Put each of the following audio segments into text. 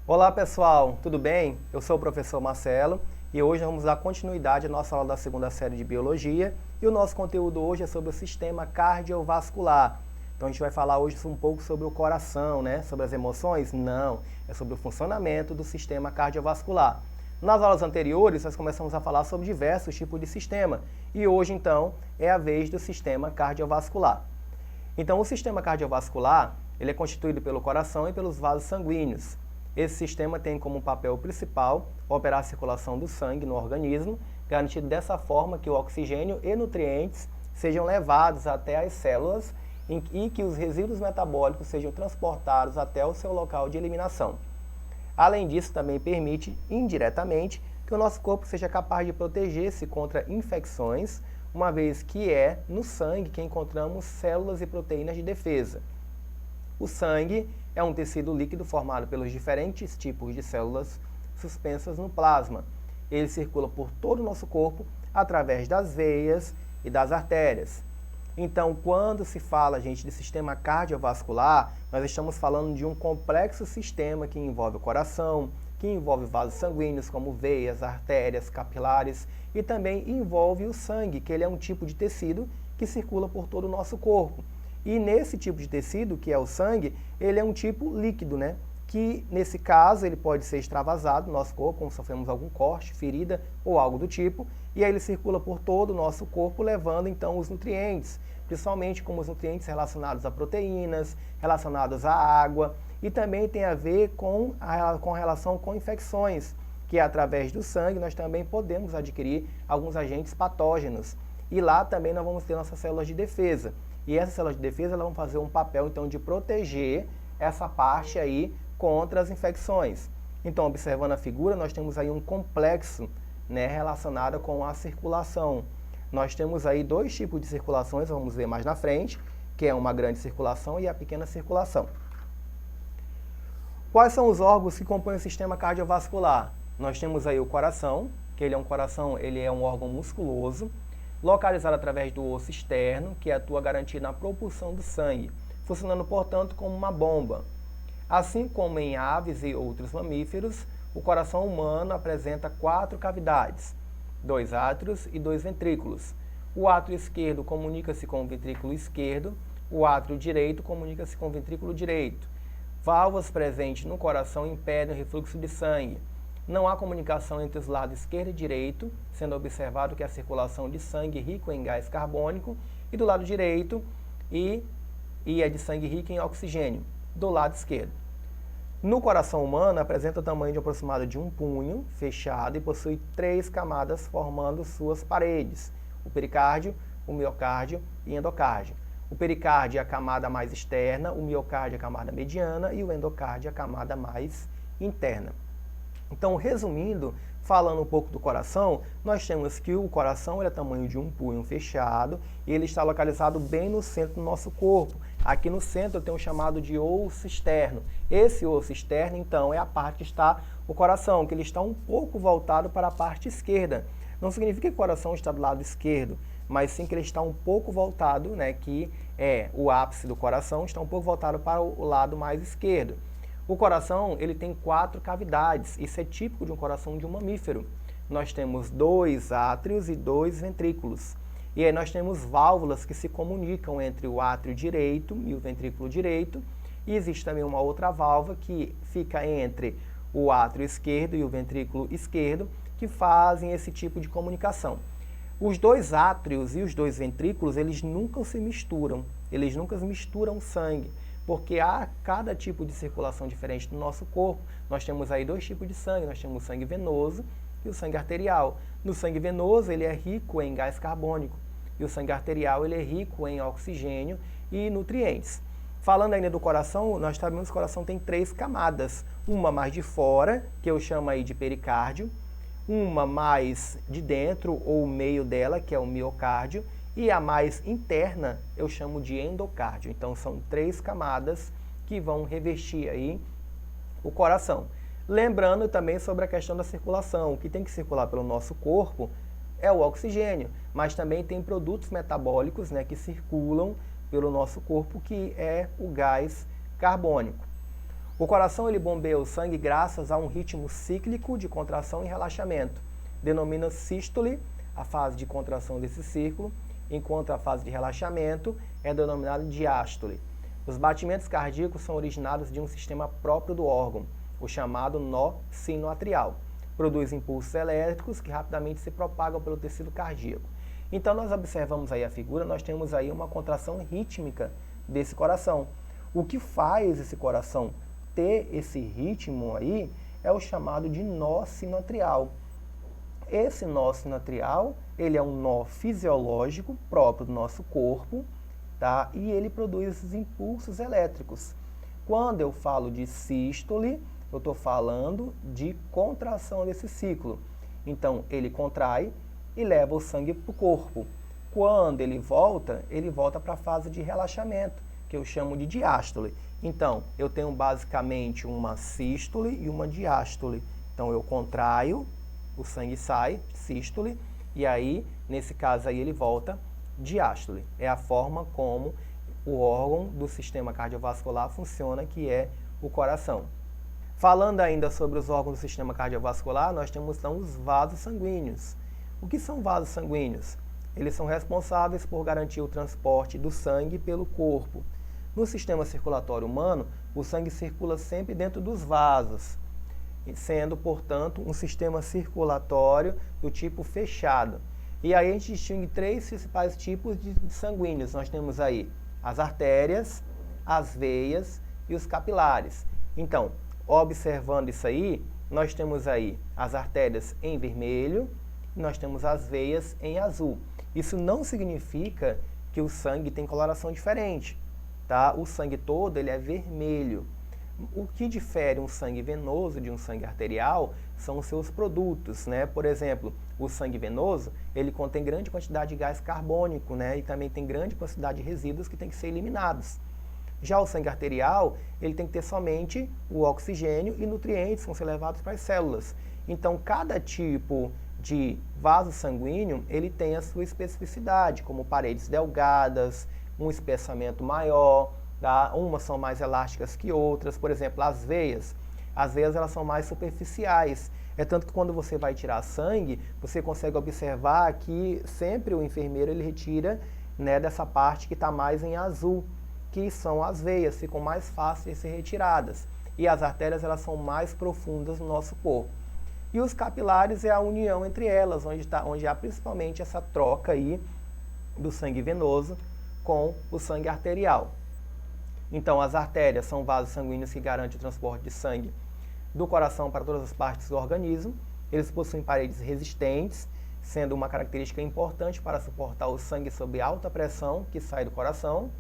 Olá pessoal, tudo bem? Eu sou o professor Marcelo e hoje nós vamos dar continuidade à nossa aula da segunda série de Biologia e o nosso conteúdo hoje é sobre o sistema cardiovascular. Então a gente vai falar hoje um pouco sobre o coração, né? Sobre as emoções? Não, é sobre o funcionamento do sistema cardiovascular. Nas aulas anteriores nós começamos a falar sobre diversos tipos de sistema e hoje então é a vez do sistema cardiovascular. Então o sistema cardiovascular ele é constituído pelo coração e pelos vasos sanguíneos. Esse sistema tem como papel principal operar a circulação do sangue no organismo, garantindo dessa forma que o oxigênio e nutrientes sejam levados até as células e que os resíduos metabólicos sejam transportados até o seu local de eliminação. Além disso, também permite, indiretamente, que o nosso corpo seja capaz de proteger-se contra infecções, uma vez que é no sangue que encontramos células e proteínas de defesa. O sangue é um tecido líquido formado pelos diferentes tipos de células suspensas no plasma. Ele circula por todo o nosso corpo através das veias e das artérias. Então, quando se fala, gente, de sistema cardiovascular, nós estamos falando de um complexo sistema que envolve o coração, que envolve vasos sanguíneos como veias, artérias, capilares e também envolve o sangue, que ele é um tipo de tecido que circula por todo o nosso corpo. E nesse tipo de tecido, que é o sangue, ele é um tipo líquido, né? Que nesse caso ele pode ser extravasado no nosso corpo, quando sofremos algum corte, ferida ou algo do tipo, e aí ele circula por todo o nosso corpo, levando então os nutrientes, principalmente como os nutrientes relacionados a proteínas, relacionados à água, e também tem a ver com relação com infecções, que através do sangue nós também podemos adquirir alguns agentes patógenos. E lá também nós vamos ter nossas células de defesa. E essas células de defesa elas vão fazer um papel então de proteger essa parte aí contra as infecções. Então, observando a figura, nós temos aí um complexo, né, relacionado com a circulação. Nós temos aí dois tipos de circulações, vamos ver mais na frente, que é uma grande circulação e a pequena circulação. Quais são os órgãos que compõem o sistema cardiovascular? Nós temos aí o coração, que ele é um órgão musculoso, localizado através do osso externo, que atua garantindo na propulsão do sangue, funcionando, portanto, como uma bomba. Assim como em aves e outros mamíferos, o coração humano apresenta 4 cavidades, 2 átrios e 2 ventrículos. O átrio esquerdo comunica-se com o ventrículo esquerdo, o átrio direito comunica-se com o ventrículo direito. Válvulas presentes no coração impedem o refluxo de sangue. Não há comunicação entre os lados esquerdo e direito, sendo observado que a circulação de sangue rico em gás carbônico e do lado direito e a de sangue rico em oxigênio, do lado esquerdo. No coração humano, apresenta o tamanho de aproximado de um punho, fechado e possui 3 camadas formando suas paredes, o pericárdio, o miocárdio e endocárdio. O pericárdio é a camada mais externa, o miocárdio é a camada mediana e o endocárdio é a camada mais interna. Então, resumindo, falando um pouco do coração, nós temos que o coração é o tamanho de um punho fechado e ele está localizado bem no centro do nosso corpo. Aqui no centro eu tenho chamado de osso externo. Esse osso externo, então, é a parte que está o coração, que ele está um pouco voltado para a parte esquerda. Não significa que o coração está do lado esquerdo, mas sim que ele está um pouco voltado, né, que é o ápice do coração, está um pouco voltado para o lado mais esquerdo. O coração ele tem 4 cavidades, isso é típico de um coração de um mamífero. Nós temos 2 átrios e 2 ventrículos. E aí nós temos válvulas que se comunicam entre o átrio direito e o ventrículo direito. E existe também uma outra válvula que fica entre o átrio esquerdo e o ventrículo esquerdo, que fazem esse tipo de comunicação. Os 2 átrios e os 2 ventrículos, eles nunca se misturam, eles nunca misturam sangue. Porque há cada tipo de circulação diferente no nosso corpo. Nós temos aí 2 tipos de sangue, nós temos o sangue venoso e o sangue arterial. No sangue venoso, ele é rico em gás carbônico, e o sangue arterial ele é rico em oxigênio e nutrientes. Falando ainda do coração, nós sabemos que o coração tem 3 camadas, uma mais de fora, que eu chamo aí de pericárdio, uma mais de dentro ou meio dela, que é o miocárdio, e a mais interna eu chamo de endocárdio. Então são 3 camadas que vão revestir aí o coração. Lembrando também sobre a questão da circulação. O que tem que circular pelo nosso corpo é o oxigênio, mas também tem produtos metabólicos, né, que circulam pelo nosso corpo, que é o gás carbônico. O coração ele bombeia o sangue graças a um ritmo cíclico de contração e relaxamento. Denomina sístole a fase de contração desse círculo, enquanto a fase de relaxamento é denominada diástole. Os batimentos cardíacos são originados de um sistema próprio do órgão, o chamado nó sinoatrial. Produz impulsos elétricos que rapidamente se propagam pelo tecido cardíaco. Então nós observamos aí a figura, nós temos aí uma contração rítmica desse coração. O que faz esse coração ter esse ritmo aí é o chamado de nó sinoatrial. Esse nó sinoatrial, ele é um nó fisiológico próprio do nosso corpo, tá? E ele produz esses impulsos elétricos. Quando eu falo de sístole, eu estou falando de contração desse ciclo. Então, ele contrai e leva o sangue para o corpo. Quando ele volta para a fase de relaxamento, que eu chamo de diástole. Então, eu tenho basicamente uma sístole e uma diástole. Então, eu contraio, o sangue sai, sístole, e aí, nesse caso aí, ele volta diástole. É a forma como o órgão do sistema cardiovascular funciona, que é o coração. Falando ainda sobre os órgãos do sistema cardiovascular, nós temos então os vasos sanguíneos. O que são vasos sanguíneos? Eles são responsáveis por garantir o transporte do sangue pelo corpo. No sistema circulatório humano, o sangue circula sempre dentro dos vasos, sendo, portanto, um sistema circulatório do tipo fechado. E aí a gente distingue três principais tipos de sanguíneos. Nós temos aí as artérias, as veias e os capilares. Então, observando isso aí, nós temos aí as artérias em vermelho e nós temos as veias em azul. Isso não significa que o sangue tem coloração diferente, tá? O sangue todo ele é vermelho. O que difere um sangue venoso de um sangue arterial são os seus produtos, né? Por exemplo, o sangue venoso, ele contém grande quantidade de gás carbônico, né? E também tem grande quantidade de resíduos que tem que ser eliminados. Já o sangue arterial, ele tem que ter somente o oxigênio e nutrientes que vão ser levados para as células. Então, cada tipo de vaso sanguíneo, ele tem a sua especificidade, como paredes delgadas, um espessamento maior, tá? Umas são mais elásticas que outras. Por exemplo, as veias elas são mais superficiais. É tanto que quando você vai tirar sangue, você consegue observar que sempre o enfermeiro ele retira, né, dessa parte que está mais em azul, que são as veias, ficam mais fáceis de ser retiradas. E as artérias elas são mais profundas no nosso corpo. E os capilares é a união entre elas, onde há principalmente essa troca aí do sangue venoso com o sangue arterial. Então, as artérias são vasos sanguíneos que garantem o transporte de sangue do coração para todas as partes do organismo. Eles possuem paredes resistentes, sendo uma característica importante para suportar o sangue sob alta pressão que sai do coração.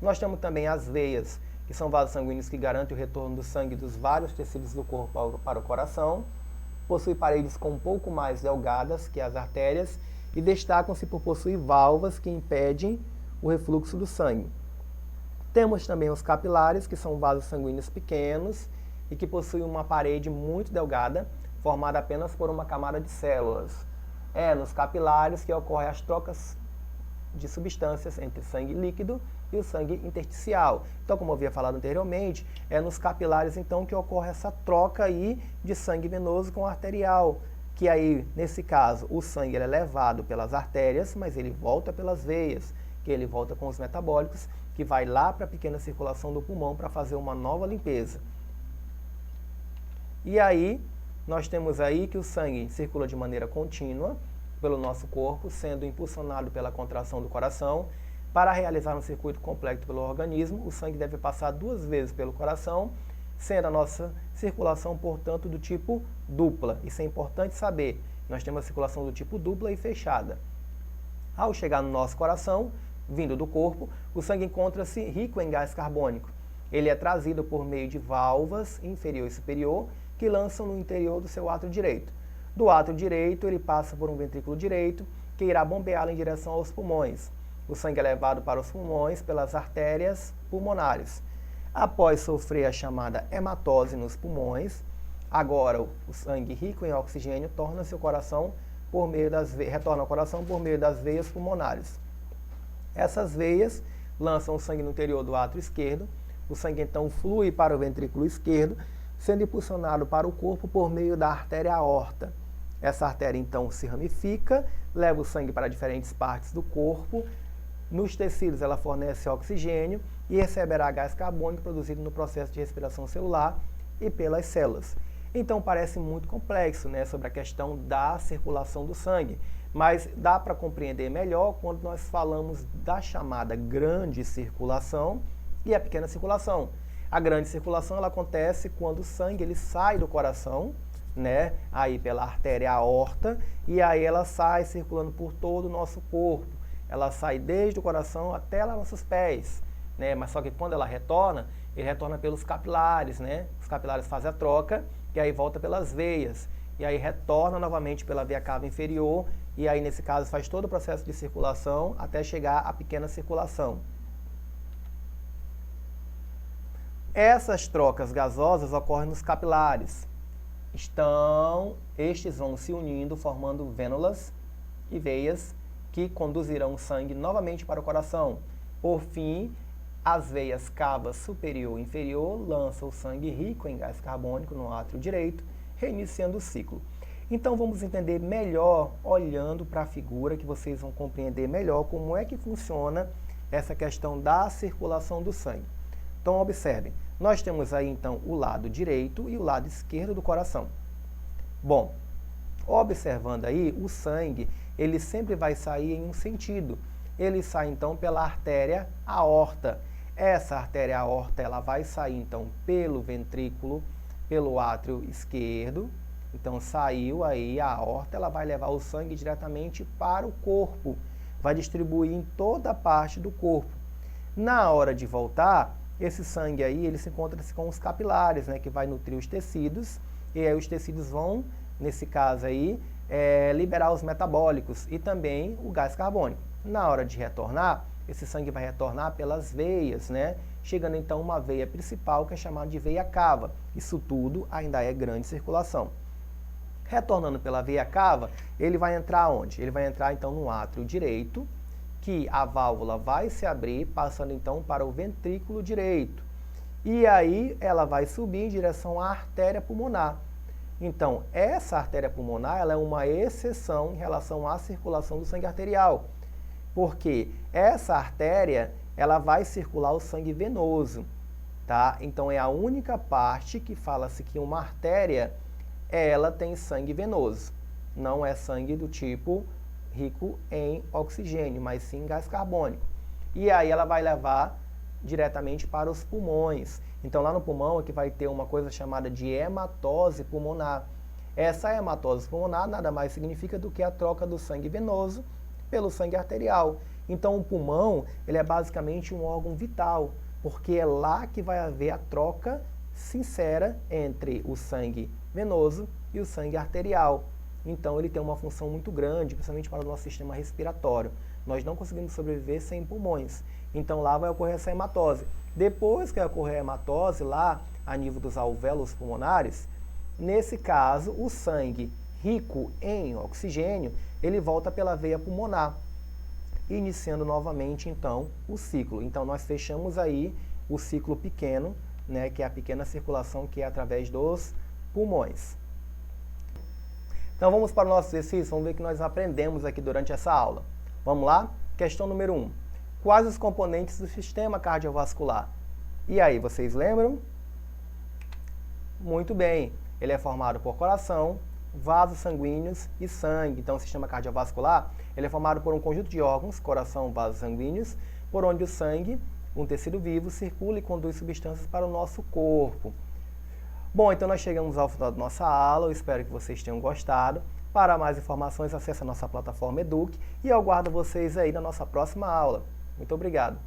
Nós temos também as veias, que são vasos sanguíneos que garantem o retorno do sangue dos vários tecidos do corpo para o coração. Possui paredes com um pouco mais delgadas que as artérias e destacam-se por possuir válvulas que impedem o refluxo do sangue. Temos também os capilares, que são vasos sanguíneos pequenos e que possuem uma parede muito delgada, formada apenas por uma camada de células. É nos capilares que ocorrem as trocas de substâncias entre sangue líquido e o sangue intersticial. Então, como eu havia falado anteriormente, é nos capilares então que ocorre essa troca aí de sangue venoso com arterial, que aí, nesse caso, o sangue ele é levado pelas artérias, mas ele volta pelas veias, que ele volta com os metabólicos, que vai lá para a pequena circulação do pulmão para fazer uma nova limpeza. E aí, nós temos aí que o sangue circula de maneira contínua pelo nosso corpo, sendo impulsionado pela contração do coração. Para realizar um circuito completo pelo organismo, o sangue deve passar 2 vezes pelo coração, sendo a nossa circulação, portanto, do tipo dupla. Isso é importante saber. Nós temos a circulação do tipo dupla e fechada. Ao chegar no nosso coração, vindo do corpo, o sangue encontra-se rico em gás carbônico. Ele é trazido por meio de válvulas inferior e superior que lançam no interior do seu átrio direito. Do átrio direito, ele passa por um ventrículo direito que irá bombeá-lo em direção aos pulmões. O sangue é levado para os pulmões pelas artérias pulmonares. Após sofrer a chamada hematose nos pulmões, agora o sangue rico em oxigênio torna-se o coração por meio retorna ao coração por meio das veias pulmonares. Essas veias lançam o sangue no interior do átrio esquerdo, O sangue então flui para o ventrículo esquerdo, sendo impulsionado para o corpo por meio da artéria aorta. Essa artéria então se ramifica, leva o sangue para diferentes partes do corpo. Nos tecidos ela fornece oxigênio e receberá gás carbônico produzido no processo de respiração celular e pelas células. Então parece muito complexo, né, sobre a questão da circulação do sangue, mas dá para compreender melhor quando nós falamos da chamada grande circulação e a pequena circulação. A grande circulação ela acontece quando o sangue ele sai do coração, né, aí pela artéria aorta, e aí ela sai circulando por todo o nosso corpo. Ela sai desde o coração até lá nossos pés, né? Mas só que quando ela retorna, ele retorna pelos capilares, né? Os capilares fazem a troca e aí volta pelas veias. E aí retorna novamente pela veia cava inferior e aí nesse caso faz todo o processo de circulação até chegar à pequena circulação. Essas trocas gasosas ocorrem nos capilares. Estes vão se unindo, formando vênulas e veias que conduzirão o sangue novamente para o coração. Por fim, as veias cava superior e inferior lançam o sangue rico em gás carbônico no átrio direito, reiniciando o ciclo. Então vamos entender melhor olhando para a figura, que vocês vão compreender melhor como é que funciona essa questão da circulação do sangue. Então observem, nós temos aí então o lado direito e o lado esquerdo do coração. Bom, observando aí, o sangue, ele sempre vai sair em um sentido. Ele sai então pela artéria aorta. Essa artéria aorta, ela vai sair então pelo ventrículo, pelo átrio esquerdo. Então saiu aí a aorta, ela vai levar o sangue diretamente para o corpo. Vai distribuir em toda a parte do corpo. Na hora de voltar, esse sangue aí, ele se encontra com os capilares, né, que vai nutrir os tecidos. E aí os tecidos vão, nesse caso aí, liberar os metabólicos e também o gás carbônico. Na hora de retornar, esse sangue vai retornar pelas veias, né? Chegando então uma veia principal que é chamada de veia cava. Isso tudo ainda é grande circulação. Retornando pela veia cava, ele vai entrar onde? Ele vai entrar então no átrio direito, que a válvula vai se abrir, passando então para o ventrículo direito. E aí ela vai subir em direção à artéria pulmonar. Então, essa artéria pulmonar ela é uma exceção em relação à circulação do sangue arterial, porque essa artéria ela vai circular o sangue venoso, tá? Então, é a única parte que fala-se que uma artéria ela tem sangue venoso, não é sangue do tipo rico em oxigênio, mas sim gás carbônico. E aí ela vai levar diretamente para os pulmões. Então lá no pulmão é que vai ter uma coisa chamada de hematose pulmonar. Essa hematose pulmonar nada mais significa do que a troca do sangue venoso pelo sangue arterial. Então o pulmão ele é basicamente um órgão vital, porque é lá que vai haver a troca sincera entre o sangue venoso e o sangue arterial. Então ele tem uma função muito grande, principalmente para o nosso sistema respiratório. Nós não conseguimos sobreviver sem pulmões. Então lá vai ocorrer essa hematose. Depois que ocorrer a hematose lá, a nível dos alvéolos pulmonares, nesse caso, o sangue rico em oxigênio, ele volta pela veia pulmonar, iniciando novamente então o ciclo. Então nós fechamos aí o ciclo pequeno, né, que é a pequena circulação que é através dos pulmões. Então vamos para o nosso exercício, vamos ver o que nós aprendemos aqui durante essa aula. Vamos lá? Questão número 1. Quais os componentes do sistema cardiovascular? E aí, vocês lembram? Muito bem. Ele é formado por coração, vasos sanguíneos e sangue. Então o sistema cardiovascular ele é formado por um conjunto de órgãos, coração, vasos sanguíneos, por onde o sangue, um tecido vivo, circula e conduz substâncias para o nosso corpo. Bom, então nós chegamos ao final da nossa aula, eu espero que vocês tenham gostado. Para mais informações, acesse a nossa plataforma Eduque e eu aguardo vocês aí na nossa próxima aula. Muito obrigado!